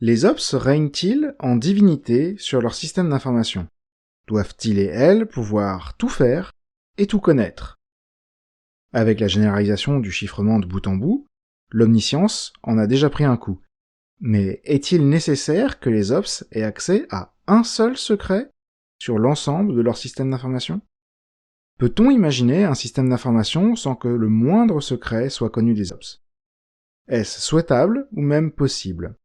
Les ops règnent-ils en divinité sur leur système d'information? Doivent-ils et elles pouvoir tout faire et tout connaître? Avec la généralisation du chiffrement de bout en bout, l'omniscience en a déjà pris un coup. Mais est-il nécessaire que les ops aient accès à un seul secret sur l'ensemble de leur système d'information? Peut-on imaginer un système d'information sans que le moindre secret soit connu des ops? Est-ce souhaitable ou même possible?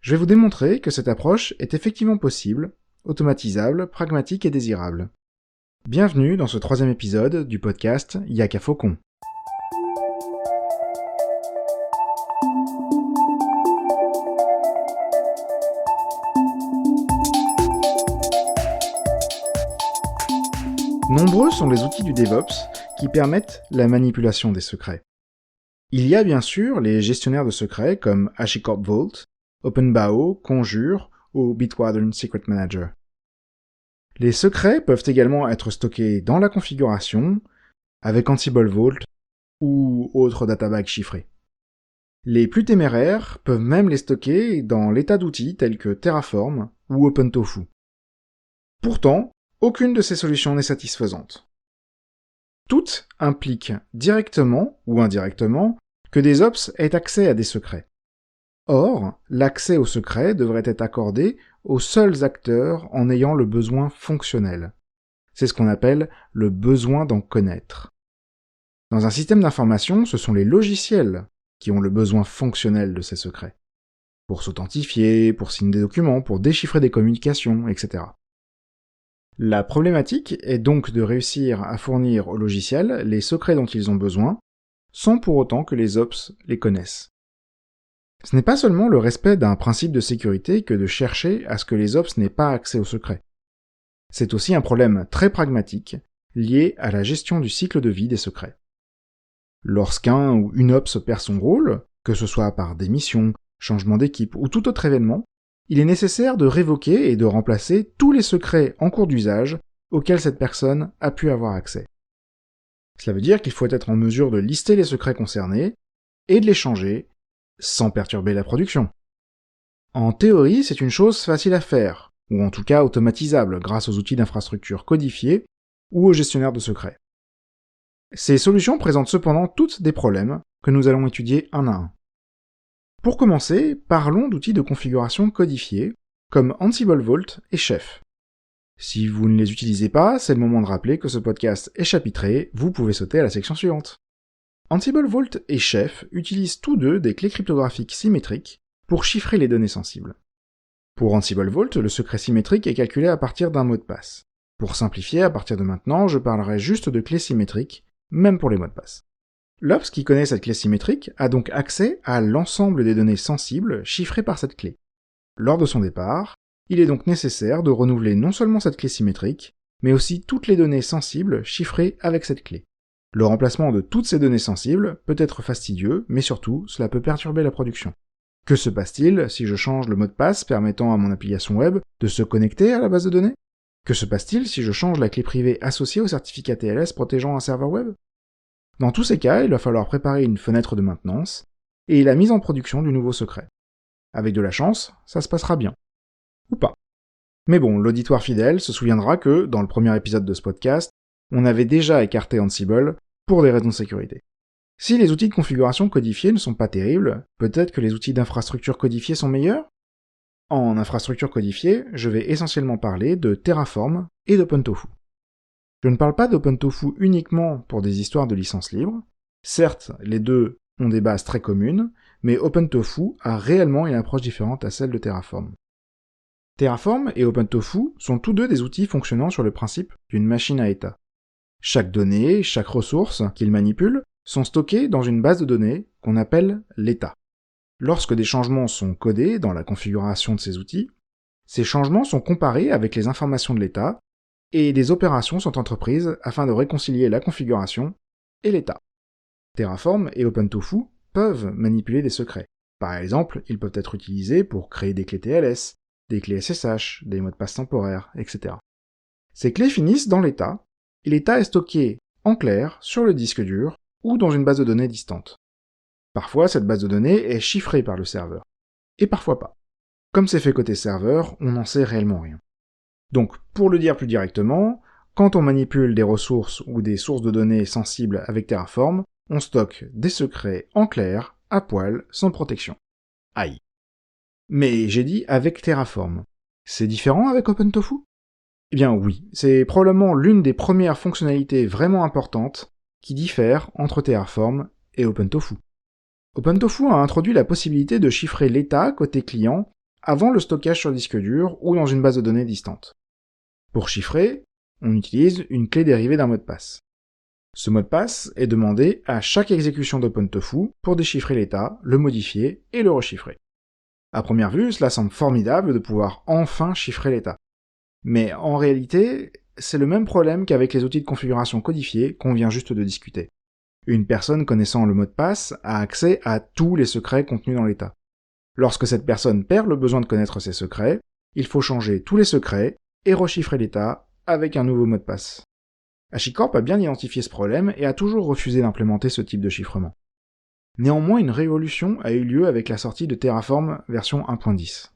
Je vais vous démontrer que cette approche est effectivement possible, automatisable, pragmatique et désirable. Bienvenue dans ce 3e épisode du podcast Yaka Faucon. Nombreux sont les outils du DevOps qui permettent la manipulation des secrets. Il y a bien sûr les gestionnaires de secrets comme HashiCorp Vault, OpenBAO, Conjure ou Bitwarden Secret Manager. Les secrets peuvent également être stockés dans la configuration, avec Ansible Vault ou autres databases chiffrés. Les plus téméraires peuvent même les stocker dans l'état d'outils tels que Terraform ou OpenTofu. Pourtant, aucune de ces solutions n'est satisfaisante. Toutes impliquent directement ou indirectement que des ops aient accès à des secrets. Or, l'accès aux secrets devrait être accordé aux seuls acteurs en ayant le besoin fonctionnel. C'est ce qu'on appelle le besoin d'en connaître. Dans un système d'information, ce sont les logiciels qui ont le besoin fonctionnel de ces secrets. Pour s'authentifier, pour signer des documents, pour déchiffrer des communications, etc. La problématique est donc de réussir à fournir aux logiciels les secrets dont ils ont besoin, sans pour autant que les ops les connaissent. Ce n'est pas seulement le respect d'un principe de sécurité que de chercher à ce que les ops n'aient pas accès aux secrets. C'est aussi un problème très pragmatique, lié à la gestion du cycle de vie des secrets. Lorsqu'un ou une ops perd son rôle, que ce soit par démission, changement d'équipe ou tout autre événement, il est nécessaire de révoquer et de remplacer tous les secrets en cours d'usage auxquels cette personne a pu avoir accès. Cela veut dire qu'il faut être en mesure de lister les secrets concernés et de les changer sans perturber la production. En théorie, c'est une chose facile à faire, ou en tout cas automatisable grâce aux outils d'infrastructure codifiés ou aux gestionnaires de secrets. Ces solutions présentent cependant toutes des problèmes que nous allons étudier un à un. Pour commencer, parlons d'outils de configuration codifiés, comme Ansible Vault et Chef. Si vous ne les utilisez pas, c'est le moment de rappeler que ce podcast est chapitré, vous pouvez sauter à la section suivante. Ansible Vault et Chef utilisent tous deux des clés cryptographiques symétriques pour chiffrer les données sensibles. Pour Ansible Vault, le secret symétrique est calculé à partir d'un mot de passe. Pour simplifier, à partir de maintenant, je parlerai juste de clés symétriques, même pour les mots de passe. L'ops qui connaît cette clé symétrique a donc accès à l'ensemble des données sensibles chiffrées par cette clé. Lors de son départ, il est donc nécessaire de renouveler non seulement cette clé symétrique, mais aussi toutes les données sensibles chiffrées avec cette clé. Le remplacement de toutes ces données sensibles peut être fastidieux, mais surtout, cela peut perturber la production. Que se passe-t-il si je change le mot de passe permettant à mon application web de se connecter à la base de données? Que se passe-t-il si je change la clé privée associée au certificat TLS protégeant un serveur web? Dans tous ces cas, il va falloir préparer une fenêtre de maintenance et la mise en production du nouveau secret. Avec de la chance, ça se passera bien. Ou pas. Mais bon, l'auditoire fidèle se souviendra que, dans le premier épisode de ce podcast, on avait déjà écarté Ansible pour des raisons de sécurité. Si les outils de configuration codifiés ne sont pas terribles, peut-être que les outils d'infrastructure codifiés sont meilleurs? En infrastructure codifiée, je vais essentiellement parler de Terraform et d'OpenTofu. Je ne parle pas d'OpenTofu uniquement pour des histoires de licence libre. Certes, les deux ont des bases très communes, mais OpenTofu a réellement une approche différente à celle de Terraform. Terraform et OpenTofu sont tous deux des outils fonctionnant sur le principe d'une machine à état. Chaque donnée, chaque ressource qu'ils manipulent sont stockées dans une base de données qu'on appelle l'état. Lorsque des changements sont codés dans la configuration de ces outils, ces changements sont comparés avec les informations de l'état et des opérations sont entreprises afin de réconcilier la configuration et l'état. Terraform et OpenTofu peuvent manipuler des secrets. Par exemple, ils peuvent être utilisés pour créer des clés TLS, des clés SSH, des mots de passe temporaires, etc. Ces clés finissent dans l'état, et l'état est stocké en clair sur le disque dur ou dans une base de données distante. Parfois, cette base de données est chiffrée par le serveur, et parfois pas. Comme c'est fait côté serveur, on n'en sait réellement rien. Donc, pour le dire plus directement, quand on manipule des ressources ou des sources de données sensibles avec Terraform, on stocke des secrets en clair, à poil, sans protection. Aïe. Mais j'ai dit avec Terraform. C'est différent avec OpenTofu ? Eh bien oui, c'est probablement l'une des premières fonctionnalités vraiment importantes qui diffère entre Terraform et OpenTofu. OpenTofu a introduit la possibilité de chiffrer l'état côté client avant le stockage sur disque dur ou dans une base de données distante. Pour chiffrer, on utilise une clé dérivée d'un mot de passe. Ce mot de passe est demandé à chaque exécution d'OpenTofu pour déchiffrer l'état, le modifier et le rechiffrer. À première vue, cela semble formidable de pouvoir enfin chiffrer l'état. Mais en réalité, c'est le même problème qu'avec les outils de configuration codifiés qu'on vient juste de discuter. Une personne connaissant le mot de passe a accès à tous les secrets contenus dans l'état. Lorsque cette personne perd le besoin de connaître ses secrets, il faut changer tous les secrets et rechiffrer l'état avec un nouveau mot de passe. HashiCorp a bien identifié ce problème et a toujours refusé d'implémenter ce type de chiffrement. Néanmoins, une révolution a eu lieu avec la sortie de Terraform version 1.10.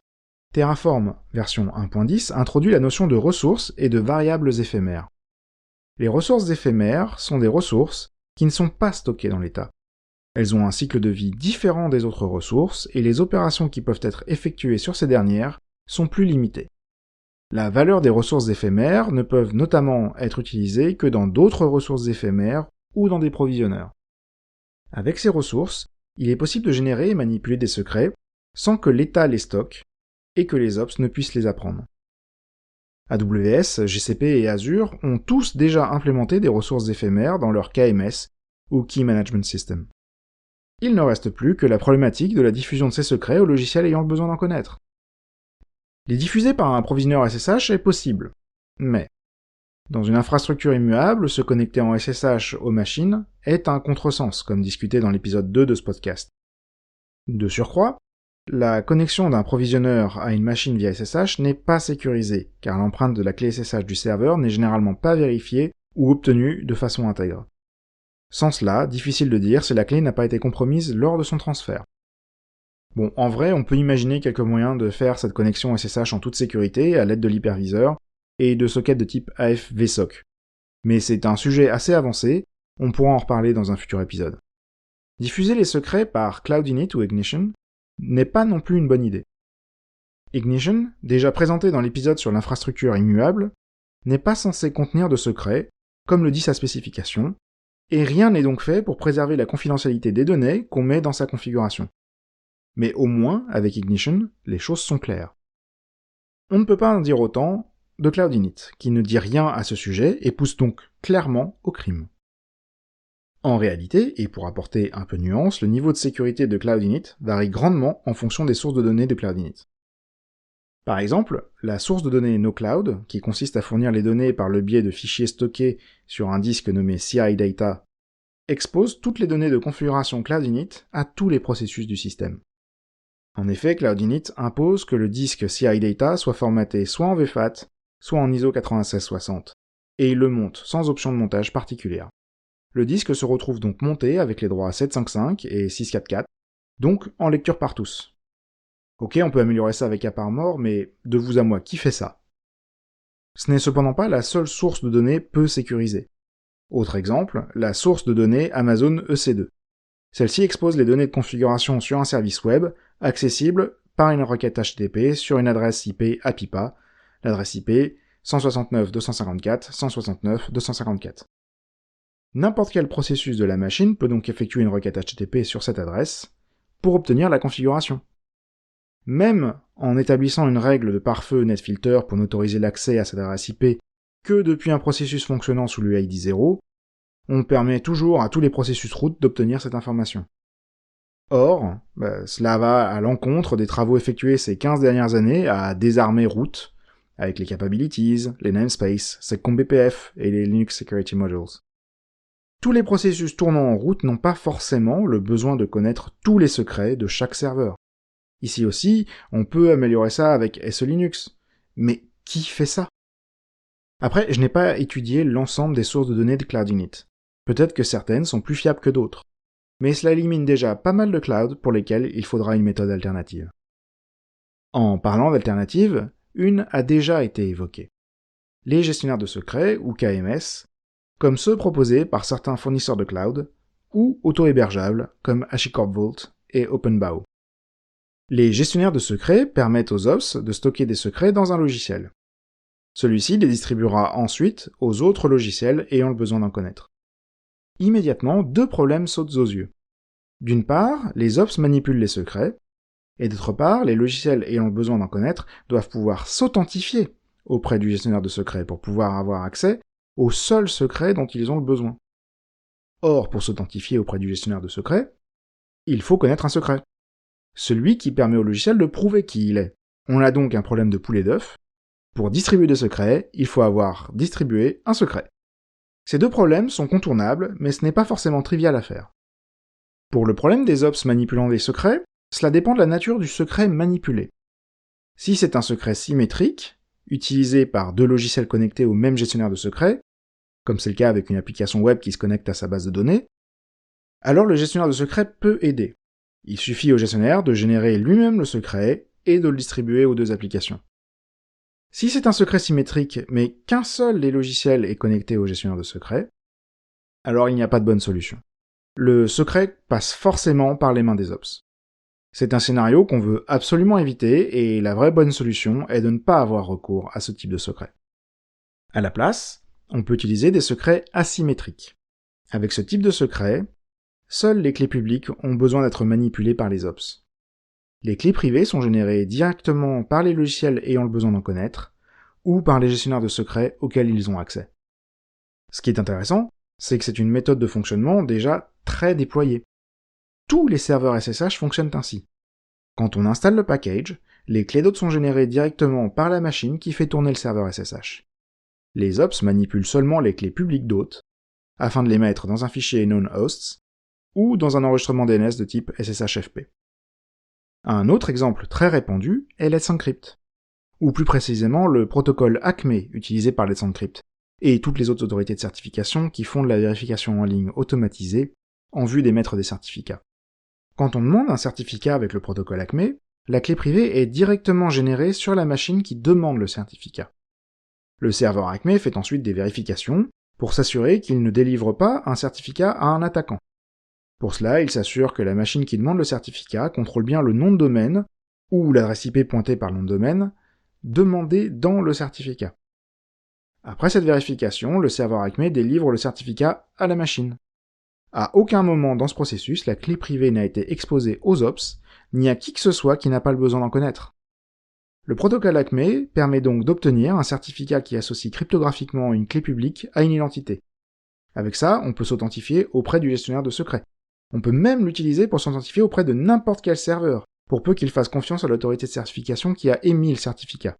Terraform version 1.10 introduit la notion de ressources et de variables éphémères. Les ressources éphémères sont des ressources qui ne sont pas stockées dans l'état. Elles ont un cycle de vie différent des autres ressources et les opérations qui peuvent être effectuées sur ces dernières sont plus limitées. La valeur des ressources éphémères ne peuvent notamment être utilisées que dans d'autres ressources éphémères ou dans des provisionneurs. Avec ces ressources, il est possible de générer et manipuler des secrets sans que l'état les stocke et que les ops ne puissent les apprendre. AWS, GCP et Azure ont tous déjà implémenté des ressources éphémères dans leur KMS ou Key Management System. Il ne reste plus que la problématique de la diffusion de ces secrets aux logiciels ayant le besoin d'en connaître. Les diffuser par un provisionneur SSH est possible, mais dans une infrastructure immuable, se connecter en SSH aux machines est un contresens, comme discuté dans l'épisode 2 de ce podcast. De surcroît, la connexion d'un provisionneur à une machine via SSH n'est pas sécurisée, car l'empreinte de la clé SSH du serveur n'est généralement pas vérifiée ou obtenue de façon intègre. Sans cela, difficile de dire si la clé n'a pas été compromise lors de son transfert. Bon, en vrai, on peut imaginer quelques moyens de faire cette connexion SSH en toute sécurité à l'aide de l'hyperviseur et de sockets de type AF-VSOC. Mais c'est un sujet assez avancé, on pourra en reparler dans un futur épisode. Diffuser les secrets par Cloud Init ou Ignition n'est pas non plus une bonne idée. Ignition, déjà présenté dans l'épisode sur l'infrastructure immuable, n'est pas censé contenir de secrets, comme le dit sa spécification, et rien n'est donc fait pour préserver la confidentialité des données qu'on met dans sa configuration. Mais au moins, avec Ignition, les choses sont claires. On ne peut pas en dire autant de Cloud Init, qui ne dit rien à ce sujet et pousse donc clairement au crime. En réalité, et pour apporter un peu de nuance, le niveau de sécurité de Cloud Init varie grandement en fonction des sources de données de Cloud Init. Par exemple, la source de données NoCloud, qui consiste à fournir les données par le biais de fichiers stockés sur un disque nommé CI Data, expose toutes les données de configuration Cloud Init à tous les processus du système. En effet, Cloud Init impose que le disque CI Data soit formaté soit en VFAT, soit en ISO 9660, et il le monte sans option de montage particulière. Le disque se retrouve donc monté avec les droits 755 et 644, donc en lecture par tous. Ok, on peut améliorer ça avec AppArmor, mais de vous à moi, qui fait ça ? Ce n'est cependant pas la seule source de données peu sécurisée. Autre exemple, la source de données Amazon EC2. Celle-ci expose les données de configuration sur un service web, accessible par une requête HTTP sur une adresse IP APIPA, l'adresse IP 169.254.169.254. N'importe quel processus de la machine peut donc effectuer une requête HTTP sur cette adresse pour obtenir la configuration. Même en établissant une règle de pare-feu netfilter pour n'autoriser l'accès à cette adresse IP que depuis un processus fonctionnant sous l'UID 0, on permet toujours à tous les processus root d'obtenir cette information. Or, cela va à l'encontre des travaux effectués ces 15 dernières années à désarmer root, avec les capabilities, les namespaces, SecCombPF et les Linux Security Modules. Tous les processus tournant en root n'ont pas forcément le besoin de connaître tous les secrets de chaque serveur. Ici aussi, on peut améliorer ça avec SELinux. Mais qui fait ça ? Après, je n'ai pas étudié l'ensemble des sources de données de Cloud Init. Peut-être que certaines sont plus fiables que d'autres. Mais cela élimine déjà pas mal de clouds pour lesquels il faudra une méthode alternative. En parlant d'alternatives, une a déjà été évoquée. Les gestionnaires de secrets, ou KMS, comme ceux proposés par certains fournisseurs de cloud, ou auto-hébergeables, comme HashiCorp Vault et OpenBAO. Les gestionnaires de secrets permettent aux ops de stocker des secrets dans un logiciel. Celui-ci les distribuera ensuite aux autres logiciels ayant le besoin d'en connaître. Immédiatement, deux problèmes sautent aux yeux. D'une part, les ops manipulent les secrets, et d'autre part, les logiciels ayant le besoin d'en connaître doivent pouvoir s'authentifier auprès du gestionnaire de secrets pour pouvoir avoir accès aux seuls secrets dont ils ont le besoin. Or, pour s'authentifier auprès du gestionnaire de secrets, il faut connaître un secret. Celui qui permet au logiciel de prouver qui il est. On a donc un problème de poulet d'œuf. Pour distribuer des secrets, il faut avoir distribué un secret. Ces deux problèmes sont contournables, mais ce n'est pas forcément trivial à faire. Pour le problème des ops manipulant des secrets, cela dépend de la nature du secret manipulé. Si c'est un secret symétrique, utilisé par deux logiciels connectés au même gestionnaire de secrets, comme c'est le cas avec une application web qui se connecte à sa base de données, alors le gestionnaire de secrets peut aider. Il suffit au gestionnaire de générer lui-même le secret et de le distribuer aux deux applications. Si c'est un secret symétrique, mais qu'un seul des logiciels est connecté au gestionnaire de secrets, alors il n'y a pas de bonne solution. Le secret passe forcément par les mains des ops. C'est un scénario qu'on veut absolument éviter, et la vraie bonne solution est de ne pas avoir recours à ce type de secret. À la place, on peut utiliser des secrets asymétriques. Avec ce type de secret, seules les clés publiques ont besoin d'être manipulées par les ops. Les clés privées sont générées directement par les logiciels ayant le besoin d'en connaître, ou par les gestionnaires de secrets auxquels ils ont accès. Ce qui est intéressant, c'est que c'est une méthode de fonctionnement déjà très déployée. Tous les serveurs SSH fonctionnent ainsi. Quand on installe le package, les clés d'hôte sont générées directement par la machine qui fait tourner le serveur SSH. Les ops manipulent seulement les clés publiques d'hôte, afin de les mettre dans un fichier known hosts, ou dans un enregistrement DNS de type SSHFP. Un autre exemple très répandu est Let's Encrypt, ou plus précisément le protocole ACME utilisé par Let's Encrypt, et toutes les autres autorités de certification qui font de la vérification en ligne automatisée en vue d'émettre des certificats. Quand on demande un certificat avec le protocole ACME, la clé privée est directement générée sur la machine qui demande le certificat. Le serveur ACME fait ensuite des vérifications pour s'assurer qu'il ne délivre pas un certificat à un attaquant. Pour cela, il s'assure que la machine qui demande le certificat contrôle bien le nom de domaine, ou l'adresse IP pointée par le nom de domaine, demandé dans le certificat. Après cette vérification, le serveur ACME délivre le certificat à la machine. À aucun moment dans ce processus, la clé privée n'a été exposée aux ops, ni à qui que ce soit qui n'a pas le besoin d'en connaître. Le protocole ACME permet donc d'obtenir un certificat qui associe cryptographiquement une clé publique à une identité. Avec ça, on peut s'authentifier auprès du gestionnaire de secrets. On peut même l'utiliser pour s'authentifier auprès de n'importe quel serveur, pour peu qu'il fasse confiance à l'autorité de certification qui a émis le certificat.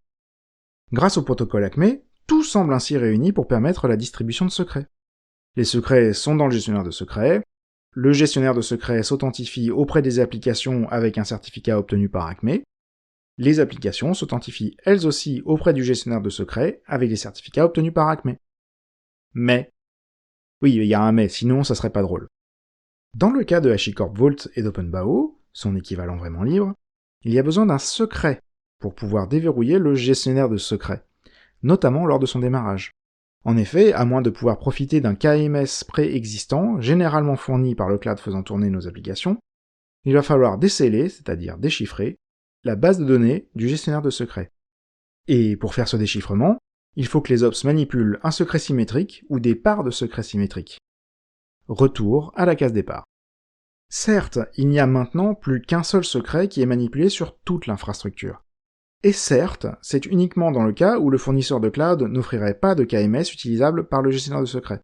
Grâce au protocole ACME, tout semble ainsi réuni pour permettre la distribution de secrets. Les secrets sont dans le gestionnaire de secrets, le gestionnaire de secrets s'authentifie auprès des applications avec un certificat obtenu par ACME, les applications s'authentifient elles aussi auprès du gestionnaire de secrets avec des certificats obtenus par ACME. Mais, oui, il y a un mais, sinon ça serait pas drôle. Dans le cas de HashiCorp Vault et d'OpenBAO, son équivalent vraiment libre, il y a besoin d'un secret pour pouvoir déverrouiller le gestionnaire de secrets, notamment lors de son démarrage. En effet, à moins de pouvoir profiter d'un KMS préexistant, généralement fourni par le cloud faisant tourner nos applications, il va falloir déceler, c'est-à-dire déchiffrer, la base de données du gestionnaire de secrets. Et pour faire ce déchiffrement, il faut que les ops manipulent un secret symétrique ou des parts de secrets symétriques. Retour à la case départ. Certes, il n'y a maintenant plus qu'un seul secret qui est manipulé sur toute l'infrastructure. Et certes, c'est uniquement dans le cas où le fournisseur de cloud n'offrirait pas de KMS utilisable par le gestionnaire de secrets.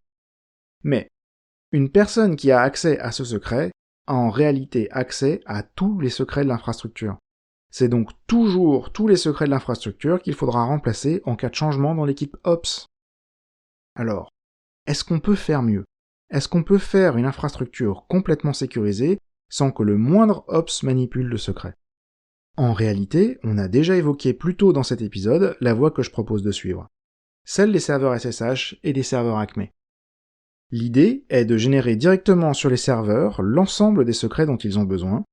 Mais, une personne qui a accès à ce secret a en réalité accès à tous les secrets de l'infrastructure. C'est donc toujours tous les secrets de l'infrastructure qu'il faudra remplacer en cas de changement dans l'équipe Ops. Alors, est-ce qu'on peut faire mieux? Est-ce qu'on peut faire une infrastructure complètement sécurisée sans que le moindre Ops manipule le secret? En réalité, on a déjà évoqué plus tôt dans cet épisode la voie que je propose de suivre, celle des serveurs SSH et des serveurs ACME. L'idée est de générer directement sur les serveurs l'ensemble des secrets dont ils ont besoin,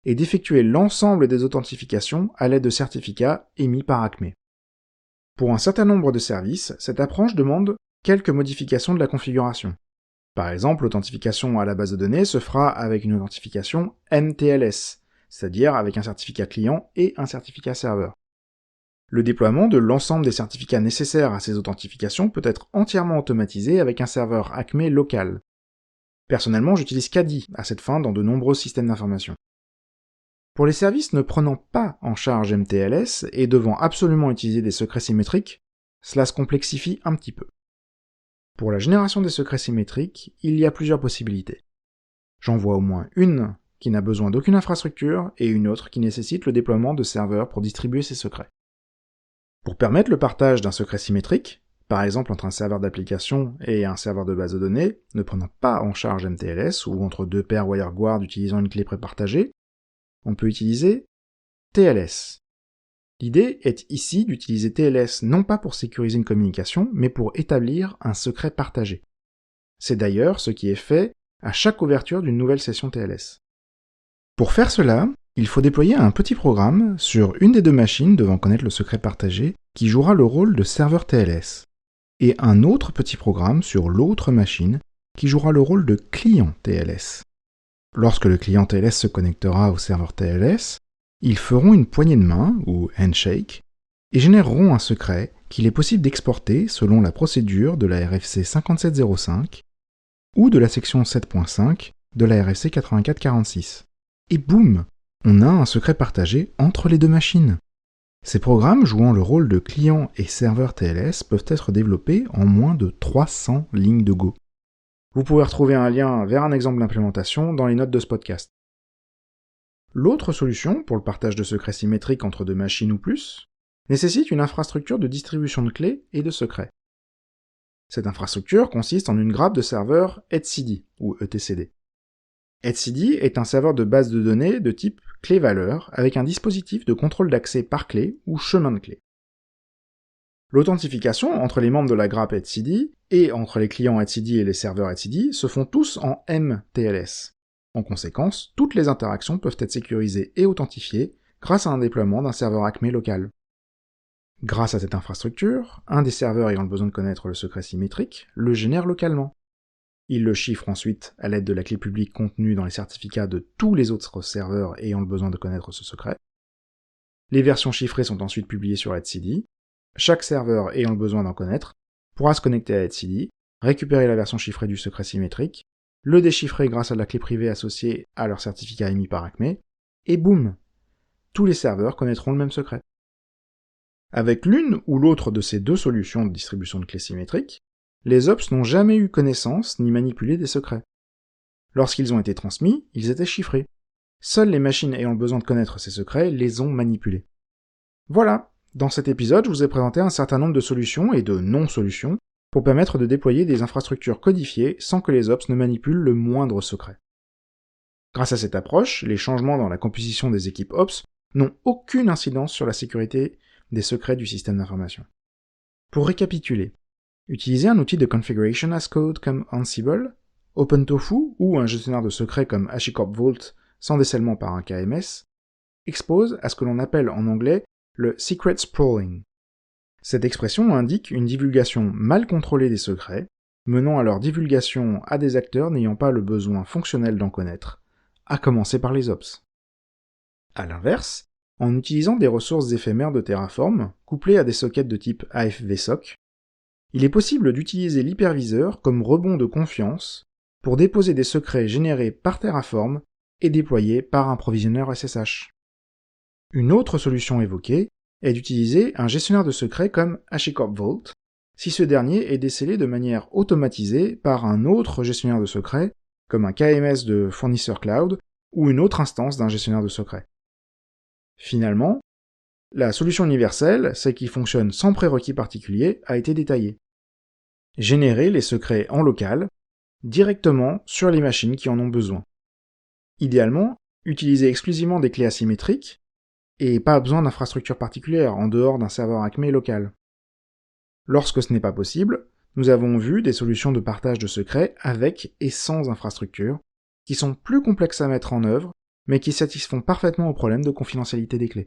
et d'effectuer l'ensemble des authentifications à l'aide de certificats émis par Acme. Pour un certain nombre de services, cette approche demande quelques modifications de la configuration. Par exemple, l'authentification à la base de données se fera avec une authentification MTLS, c'est-à-dire avec un certificat client et un certificat serveur. Le déploiement de l'ensemble des certificats nécessaires à ces authentifications peut être entièrement automatisé avec un serveur Acme local. Personnellement, j'utilise Kadi à cette fin dans de nombreux systèmes d'information. Pour les services ne prenant pas en charge MTLS et devant absolument utiliser des secrets symétriques, cela se complexifie un petit peu. Pour la génération des secrets symétriques, il y a plusieurs possibilités. J'en vois au moins une qui n'a besoin d'aucune infrastructure et une autre qui nécessite le déploiement de serveurs pour distribuer ces secrets. Pour permettre le partage d'un secret symétrique, par exemple entre un serveur d'application et un serveur de base de données ne prenant pas en charge MTLS ou entre deux paires WireGuard utilisant une clé prépartagée, on peut utiliser TLS. L'idée est ici d'utiliser TLS non pas pour sécuriser une communication, mais pour établir un secret partagé. C'est d'ailleurs ce qui est fait à chaque ouverture d'une nouvelle session TLS. Pour faire cela, il faut déployer un petit programme sur une des deux machines devant connaître le secret partagé qui jouera le rôle de serveur TLS, et un autre petit programme sur l'autre machine qui jouera le rôle de client TLS. Lorsque le client TLS se connectera au serveur TLS, ils feront une poignée de main, ou handshake, et généreront un secret qu'il est possible d'exporter selon la procédure de la RFC 5705 ou de la section 7.5 de la RFC 8446. Et boum, on a un secret partagé entre les deux machines. Ces programmes jouant le rôle de client et serveur TLS peuvent être développés en moins de 300 lignes de Go. Vous pouvez retrouver un lien vers un exemple d'implémentation dans les notes de ce podcast. L'autre solution pour le partage de secrets symétriques entre deux machines ou plus nécessite une infrastructure de distribution de clés et de secrets. Cette infrastructure consiste en une grappe de serveurs etcd ou etcd. etcd est un serveur de base de données de type clé-valeur avec un dispositif de contrôle d'accès par clé ou chemin de clé. L'authentification entre les membres de la grappe etcd et entre les clients etcd et les serveurs etcd se font tous en MTLS. En conséquence, toutes les interactions peuvent être sécurisées et authentifiées grâce à un déploiement d'un serveur Acme local. Grâce à cette infrastructure, un des serveurs ayant le besoin de connaître le secret symétrique le génère localement. Il le chiffre ensuite à l'aide de la clé publique contenue dans les certificats de tous les autres serveurs ayant le besoin de connaître ce secret. Les versions chiffrées sont ensuite publiées sur etcd. Chaque serveur ayant le besoin d'en connaître pourra se connecter à etcd, récupérer la version chiffrée du secret symétrique, le déchiffrer grâce à la clé privée associée à leur certificat émis par Acme, et boum, tous les serveurs connaîtront le même secret. Avec l'une ou l'autre de ces deux solutions de distribution de clés symétriques, les ops n'ont jamais eu connaissance ni manipulé des secrets. Lorsqu'ils ont été transmis, ils étaient chiffrés. Seules les machines ayant besoin de connaître ces secrets les ont manipulés. Voilà, dans cet épisode, je vous ai présenté un certain nombre de solutions et de non-solutions pour permettre de déployer des infrastructures codifiées sans que les ops ne manipulent le moindre secret. Grâce à cette approche, les changements dans la composition des équipes ops n'ont aucune incidence sur la sécurité des secrets du système d'information. Pour récapituler, utiliser un outil de configuration as code comme Ansible, OpenTofu ou un gestionnaire de secrets comme HashiCorp Vault sans décèlement par un KMS, expose à ce que l'on appelle en anglais le secret sprawling. Cette expression indique une divulgation mal contrôlée des secrets, menant à leur divulgation à des acteurs n'ayant pas le besoin fonctionnel d'en connaître, à commencer par les ops. À l'inverse, en utilisant des ressources éphémères de Terraform, couplées à des sockets de type AFVsoc, il est possible d'utiliser l'hyperviseur comme rebond de confiance pour déposer des secrets générés par Terraform et déployés par un provisionneur SSH. Une autre solution évoquée est d'utiliser un gestionnaire de secrets comme HashiCorp Vault, si ce dernier est décelé de manière automatisée par un autre gestionnaire de secrets, comme un KMS de fournisseur cloud ou une autre instance d'un gestionnaire de secrets. Finalement, la solution universelle, celle qui fonctionne sans prérequis particulier, a été détaillée. Générer les secrets en local, directement sur les machines qui en ont besoin. Idéalement, utiliser exclusivement des clés asymétriques, et pas besoin d'infrastructure particulière en dehors d'un serveur Acme local. Lorsque ce n'est pas possible, nous avons vu des solutions de partage de secrets avec et sans infrastructure, qui sont plus complexes à mettre en œuvre mais qui satisfont parfaitement au problème de confidentialité des clés.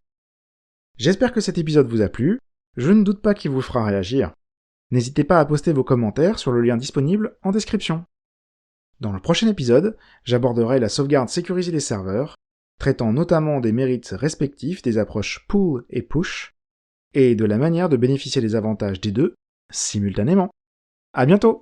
J'espère que cet épisode vous a plu, je ne doute pas qu'il vous fera réagir. N'hésitez pas à poster vos commentaires sur le lien disponible en description. Dans le prochain épisode, j'aborderai la sauvegarde sécurisée des serveurs, traitant notamment des mérites respectifs des approches pull et push, et de la manière de bénéficier des avantages des deux simultanément. À bientôt!